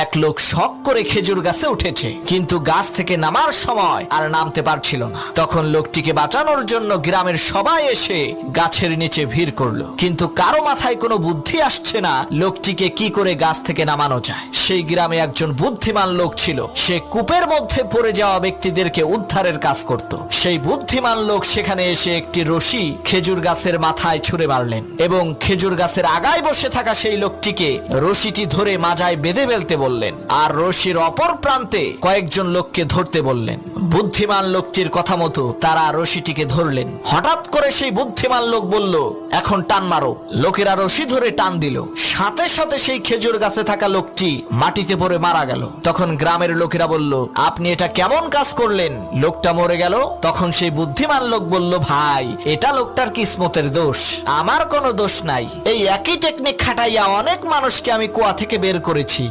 এক লোক শখ করে খেজুর গাছে উঠেছে, কিন্তু গাছ থেকে নামার সময় আর নামতে পারছিল না। তখন লোকটিকে বাঁচানোর জন্য গ্রামের সবাই এসে গাছের নিচে ভিড় করলো, কিন্তু কারো মাথায় কোনো বুদ্ধি আসছে না লোকটিকে কি করে গাছ থেকে নামানো যায়। সেই গ্রামে একজন বুদ্ধিমান লোক ছিল, সে কূপের মধ্যে পড়ে যাওয়া ব্যক্তিদেরকে উদ্ধারের কাজ করত। সেই বুদ্ধিমান লোক সেখানে এসে একটি রশি খেজুর গাছের মাথায় ছুঁড়ে মারলেন এবং খেজুর গাছের আগায় বসে থাকা সেই লোকটিকে রশিটি ধরে মাজায় বেঁধে ফেলতে বললেন, আর রশির অপর প্রান্তে কয়েকজন লোককে ধরতে বললেন। বুদ্ধিমান লোকটির কথা মতো তারা রশিটিকে ধরলেন। হঠাৎ করে সেই বুদ্ধিমান লোক বলল, এখন টান মারো। লোকেরা রশি ধরে টান দিল, সাথে সাথে সেই খেজুর গাছে থাকা লোকটি মাটিতে পড়ে মারা গেল। তখন গ্রামের লোকেরা বলল, আপনি এটা কেমন কাজ করলেন? লোকটা মরে গেল। তখন সেই বুদ্ধিমান লোক বলল, ভাই, এটা লোকটার কিসমতের দোষ, আমার কোনো দোষ নাই। এই একই টেকনিক খাটাইয়া অনেক মানুষকে আমি কুয়া থেকে বের করেছি।